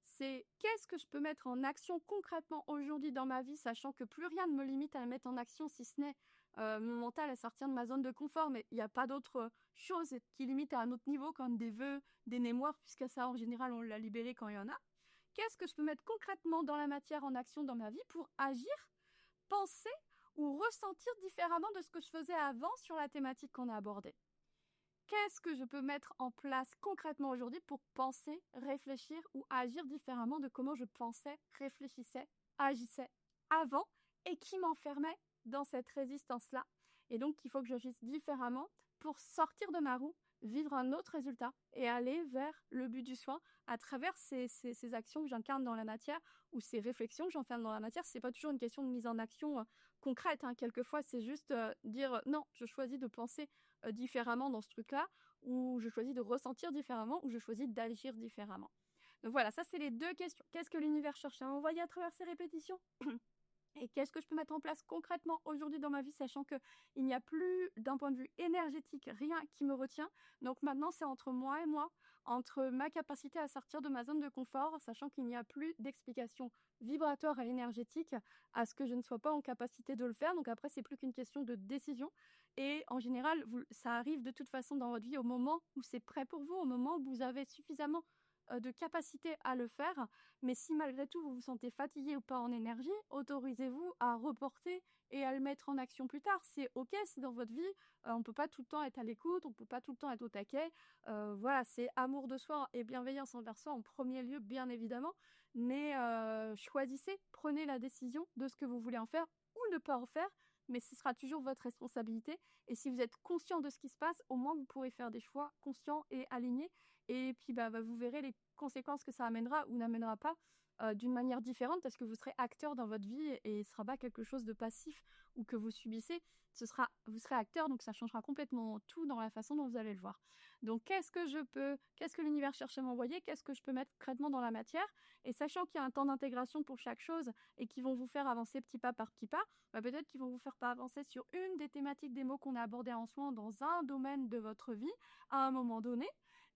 c'est qu'est-ce que je peux mettre en action concrètement aujourd'hui dans ma vie, sachant que plus rien ne me limite à le mettre en action, si ce n'est mon mental à sortir de ma zone de confort, mais il n'y a pas d'autre chose qui limite à un autre niveau, comme des vœux, des mémoires, puisque ça, en général, on l'a libéré quand il y en a. Qu'est-ce que je peux mettre concrètement dans la matière en action dans ma vie pour agir, penser ou ressentir différemment de ce que je faisais avant sur la thématique qu'on a abordée? Qu'est-ce que je peux mettre en place concrètement aujourd'hui pour penser, réfléchir ou agir différemment de comment je pensais, réfléchissais, agissais avant et qui m'enfermait dans cette résistance-là? Et donc, il faut que j'agisse différemment pour sortir de ma roue, vivre un autre résultat et aller vers le but du soin à travers ces actions que j'incarne dans la matière ou ces réflexions que j'enferme dans la matière. C'est pas toujours une question de mise en action concrète, hein. Quelquefois, c'est juste dire non, je choisis de penser différemment dans ce truc-là, ou je choisis de ressentir différemment, ou je choisis d'agir différemment. Donc voilà, ça c'est les 2 questions. Qu'est-ce que l'univers cherche à m'envoyer à travers ces répétitions? Et qu'est-ce que je peux mettre en place concrètement aujourd'hui dans ma vie, sachant qu'il n'y a plus, d'un point de vue énergétique, rien qui me retient. Donc maintenant, c'est entre moi et moi, entre ma capacité à sortir de ma zone de confort, sachant qu'il n'y a plus d'explication vibratoire et énergétique à ce que je ne sois pas en capacité de le faire. Donc après, c'est plus qu'une question de décision. Et en général, ça arrive de toute façon dans votre vie au moment où c'est prêt pour vous, au moment où vous avez suffisamment de capacité à le faire. Mais si malgré tout vous vous sentez fatigué ou pas en énergie, autorisez-vous à reporter et à le mettre en action plus tard. C'est ok, c'est dans votre vie, on peut pas tout le temps être à l'écoute, on peut pas tout le temps être au taquet. Voilà, c'est amour de soi et bienveillance envers soi en premier lieu, bien évidemment. Mais choisissez, prenez la décision de ce que vous voulez en faire ou ne pas en faire, mais ce sera toujours votre responsabilité. Et si vous êtes conscient de ce qui se passe, au moins vous pourrez faire des choix conscients et alignés. Et puis vous verrez les conséquences que ça amènera ou n'amènera pas d'une manière différente, parce que vous serez acteur dans votre vie et ce ne sera pas quelque chose de passif ou que vous subissez. Vous serez acteur, donc ça changera complètement tout dans la façon dont vous allez le voir. Donc qu'est-ce que l'univers cherche à m'envoyer? Qu'est-ce que je peux mettre concrètement dans la matière? Et sachant qu'il y a un temps d'intégration pour chaque chose et qui vont vous faire avancer petit pas par petit pas, peut-être qu'ils vont vous faire pas avancer sur une des thématiques des mots qu'on a abordés en soin dans un domaine de votre vie à un moment donné.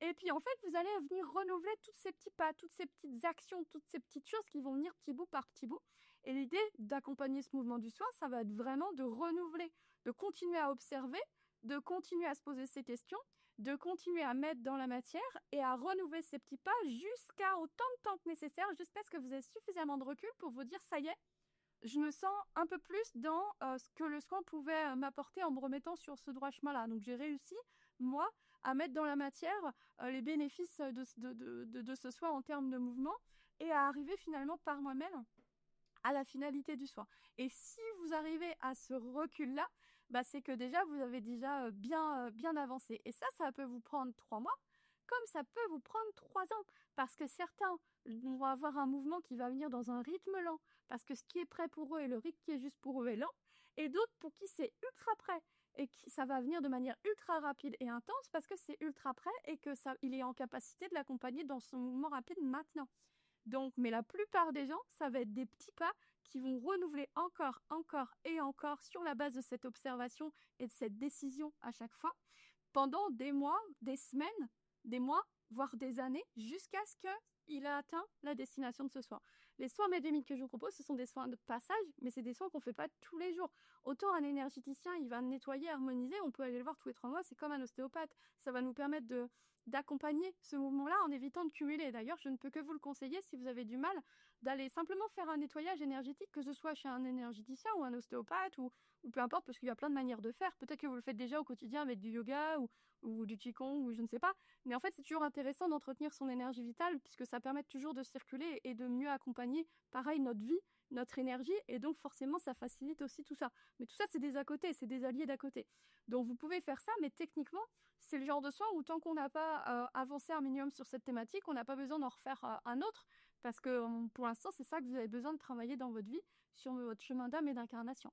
Et puis en fait, vous allez venir renouveler tous ces petits pas, toutes ces petites actions, toutes ces petites choses qui vont venir petit bout par petit bout. Et l'idée d'accompagner ce mouvement du soin, ça va être vraiment de renouveler, de continuer à observer, de continuer à se poser ces questions, de continuer à mettre dans la matière et à renouveler ces petits pas jusqu'à autant de temps que nécessaire, jusqu'à ce que vous ayez suffisamment de recul pour vous dire ça y est, je me sens un peu plus dans ce que le soin pouvait m'apporter en me remettant sur ce droit chemin-là. Donc j'ai réussi, moi, à mettre dans la matière les bénéfices de ce soin en termes de mouvement et à arriver finalement par moi-même à la finalité du soin. Et si vous arrivez à ce recul-là, bah, c'est que déjà, vous avez déjà bien avancé. Et ça peut vous prendre 3 mois, comme ça peut vous prendre 3 ans. Parce que certains vont avoir un mouvement qui va venir dans un rythme lent, parce que ce qui est prêt pour eux et le rythme qui est juste pour eux est lent. Et d'autres pour qui c'est ultra prêt et qui ça va venir de manière ultra rapide et intense parce que c'est ultra prêt et que ça, il est en capacité de l'accompagner dans son mouvement rapide maintenant. Donc, mais la plupart des gens, ça va être des petits pas qui vont renouveler encore et encore sur la base de cette observation et de cette décision à chaque fois pendant des mois, des semaines, des mois, voire des années, jusqu'à ce qu'il a atteint la destination de ce soin. Les soins médiumniques que je vous propose, ce sont des soins de passage, mais c'est des soins qu'on ne fait pas tous les jours. Autant un énergéticien, il va nettoyer, harmoniser, on peut aller le voir tous les 3 mois, c'est comme un ostéopathe. Ça va nous permettre d'accompagner ce mouvement-là en évitant de cumuler. D'ailleurs, je ne peux que vous le conseiller si vous avez du mal d'aller simplement faire un nettoyage énergétique, que ce soit chez un énergéticien ou un ostéopathe ou peu importe, parce qu'il y a plein de manières de faire. Peut-être que vous le faites déjà au quotidien avec du yoga ou du qigong ou je ne sais pas. Mais en fait, c'est toujours intéressant d'entretenir son énergie vitale puisque ça permet toujours de circuler et de mieux accompagner, pareil, notre vie, notre énergie. Et donc, forcément, ça facilite aussi tout ça. Mais tout ça, c'est des à côté, c'est des alliés d'à côté. Donc, vous pouvez faire ça, mais techniquement, c'est le genre de soin où tant qu'on n'a pas avancé un minimum sur cette thématique, on n'a pas besoin d'en refaire un autre. Parce que pour l'instant, c'est ça que vous avez besoin de travailler dans votre vie, sur votre chemin d'âme et d'incarnation.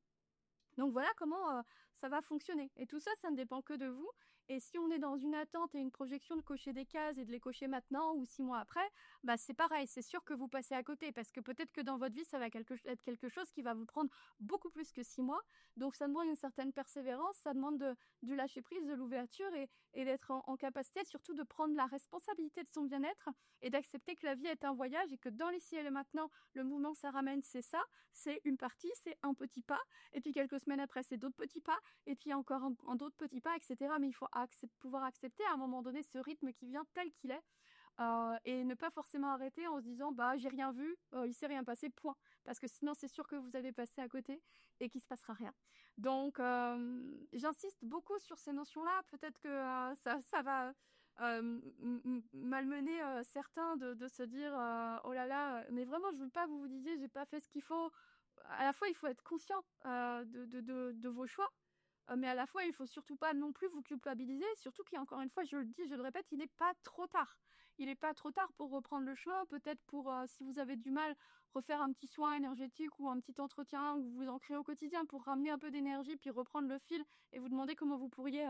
Donc voilà comment ça va fonctionner. Et tout ça, ça ne dépend que de vous. Et si on est dans une attente et une projection de cocher des cases et de les cocher maintenant ou 6 mois après, bah c'est pareil, c'est sûr que vous passez à côté. Parce que peut-être que dans votre vie, ça va être quelque chose qui va vous prendre beaucoup plus que 6 mois. Donc ça demande une certaine persévérance, ça demande du lâcher prise, de l'ouverture et d'être en capacité surtout de prendre la responsabilité de son bien-être et d'accepter que la vie est un voyage et que dans l'ici et le maintenant, le mouvement que ça ramène, c'est ça, c'est une partie, c'est un petit pas. Et puis quelques semaines après, c'est d'autres petits pas, et puis encore un d'autres petits pas, etc. Mais il faut pouvoir accepter à un moment donné ce rythme qui vient tel qu'il est, et ne pas forcément arrêter en se disant bah j'ai rien vu, il s'est rien passé, point. Parce que sinon c'est sûr que vous allez passer à côté et qu'il se passera rien. Donc j'insiste beaucoup sur ces notions-là. Peut-être que ça va malmener certains de se dire oh là là, mais vraiment je veux pas que vous vous disiez j'ai pas fait ce qu'il faut. À la fois il faut être conscient de vos choix, mais à la fois il faut surtout pas non plus vous culpabiliser, surtout qu'encore une fois je le dis, je le répète, il n'est pas trop tard. Il n'est pas trop tard pour reprendre le chemin, peut-être pour si vous avez du mal refaire un petit soin énergétique ou un petit entretien où vous vous ancrez au quotidien pour ramener un peu d'énergie puis reprendre le fil et vous demander comment vous pourriez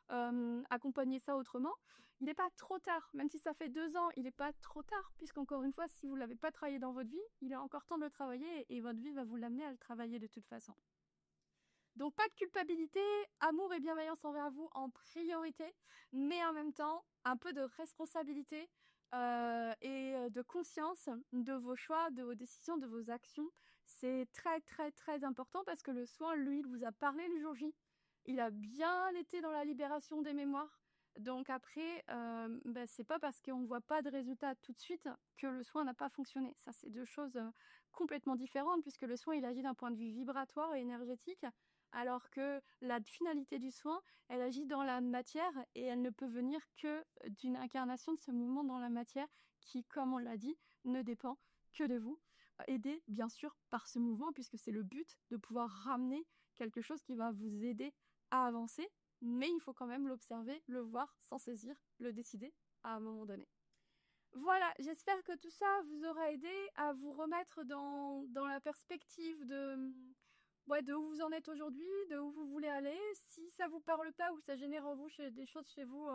accompagner ça autrement. Il n'est pas trop tard, même si ça fait 2 ans, il n'est pas trop tard, puisqu'encore une fois, si vous ne l'avez pas travaillé dans votre vie, il est encore temps de le travailler et votre vie va vous l'amener à le travailler de toute façon. Donc pas de culpabilité, amour et bienveillance envers vous en priorité, mais en même temps un peu de responsabilité et de conscience de vos choix, de vos décisions, de vos actions. C'est très très très important parce que le soin, lui, il vous a parlé le jour J. Il a bien été dans la libération des mémoires. Donc après, c'est pas parce qu'on ne voit pas de résultat tout de suite que le soin n'a pas fonctionné. Ça, c'est deux choses complètement différentes puisque le soin, il agit d'un point de vue vibratoire et énergétique alors que la finalité du soin, elle agit dans la matière et elle ne peut venir que d'une incarnation de ce mouvement dans la matière qui, comme on l'a dit, ne dépend que de vous, aidé bien sûr par ce mouvement puisque c'est le but de pouvoir ramener quelque chose qui va vous aider à avancer, mais il faut quand même l'observer, le voir, s'en saisir, le décider à un moment donné. Voilà, j'espère que tout ça vous aura aidé à vous remettre dans la perspective de où vous en êtes aujourd'hui, de où vous voulez aller. Si ça vous parle pas ou ça génère en vous des choses chez vous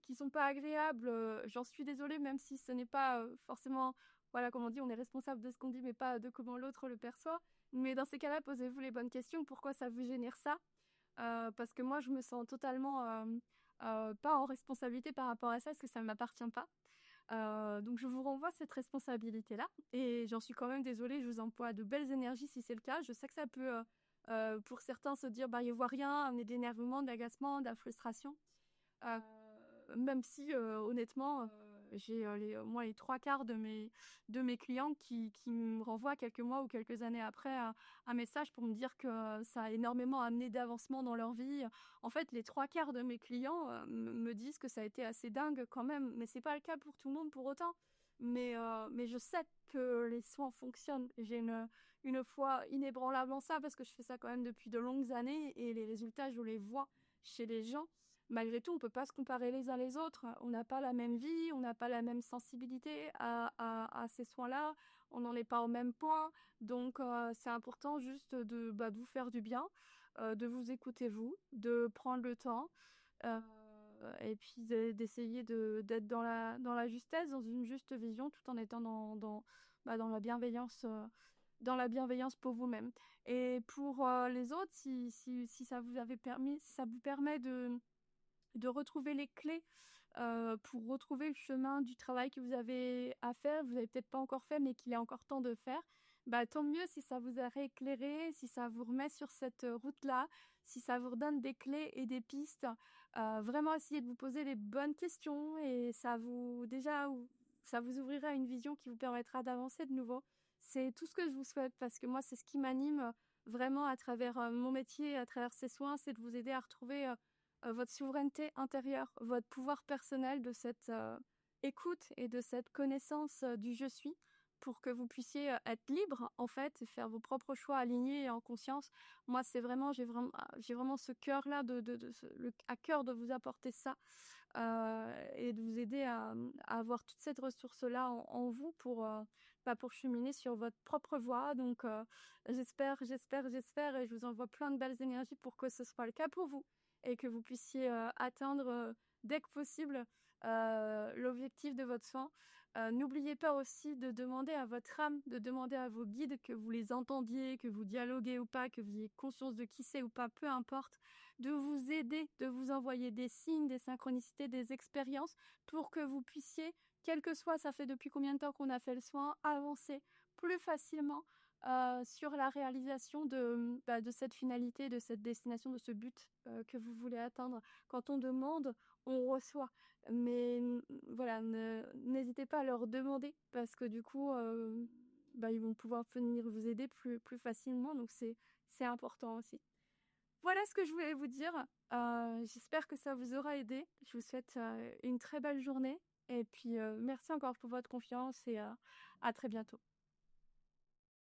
qui sont pas agréables, j'en suis désolée, même si ce n'est pas forcément, voilà, comme on dit, on est responsable de ce qu'on dit, mais pas de comment l'autre le perçoit. Mais dans ces cas-là, posez-vous les bonnes questions. Pourquoi ça vous génère ça? Parce que moi, je me sens totalement pas en responsabilité par rapport à ça, parce que ça ne m'appartient pas. Donc je vous renvoie cette responsabilité-là et j'en suis quand même désolée, je vous emploie de belles énergies si c'est le cas. Je sais que ça peut pour certains se dire bah il voit rien, amener de l'énervement, de l'agacement, de la frustration. Même si honnêtement j'ai moi les trois quarts de mes clients qui me renvoient quelques mois ou quelques années après un message pour me dire que ça a énormément amené d'avancement dans leur vie. En fait, les trois quarts de mes clients me disent que ça a été assez dingue quand même, mais c'est pas le cas pour tout le monde pour autant. Mais je sais que les soins fonctionnent. J'ai une foi inébranlable en ça parce que je fais ça quand même depuis de longues années et les résultats, je les vois chez les gens. Malgré tout, on ne peut pas se comparer les uns les autres. On n'a pas la même vie, on n'a pas la même sensibilité à ces soins-là, on n'en est pas au même point. Donc, c'est important juste de vous faire du bien, de vous écouter vous, de prendre le temps euh, et puis d'essayer d'être dans la justesse, dans une juste vision, tout en étant dans la bienveillance pour vous-même. Et pour les autres, si ça vous avait permis, si ça vous permet de retrouver les clés pour retrouver le chemin du travail que vous avez à faire, vous n'avez peut-être pas encore fait, mais qu'il est encore temps de faire, bah, tant mieux si ça vous a rééclairé, si ça vous remet sur cette route-là, si ça vous redonne des clés et des pistes. Vraiment essayer de vous poser les bonnes questions et ça vous ouvrira une vision qui vous permettra d'avancer de nouveau. C'est tout ce que je vous souhaite parce que moi, c'est ce qui m'anime vraiment à travers mon métier, à travers ces soins, c'est de vous aider à retrouver votre souveraineté intérieure, votre pouvoir personnel de cette écoute et de cette connaissance du je suis pour que vous puissiez être libre en fait et faire vos propres choix alignés et en conscience. Moi, j'ai vraiment ce cœur-là à cœur de vous apporter ça et de vous aider à avoir toute cette ressource-là en vous pour cheminer sur votre propre voie. Donc, j'espère et je vous envoie plein de belles énergies pour que ce soit le cas pour vous et que vous puissiez atteindre dès que possible l'objectif de votre soin. N'oubliez pas aussi de demander à votre âme, de demander à vos guides, que vous les entendiez, que vous dialoguez ou pas, que vous ayez conscience de qui c'est ou pas, peu importe, de vous aider, de vous envoyer des signes, des synchronicités, des expériences pour que vous puissiez, quel que soit, ça fait depuis combien de temps qu'on a fait le soin, avancer plus facilement sur la réalisation de cette finalité, de cette destination, de ce but que vous voulez atteindre. Quand on demande, on reçoit. Mais voilà, n'hésitez pas à leur demander parce que du coup, ils vont pouvoir venir vous aider plus facilement. Donc, c'est important aussi. Voilà ce que je voulais vous dire. J'espère que ça vous aura aidé. Je vous souhaite une très belle journée. Et puis, merci encore pour votre confiance et à très bientôt.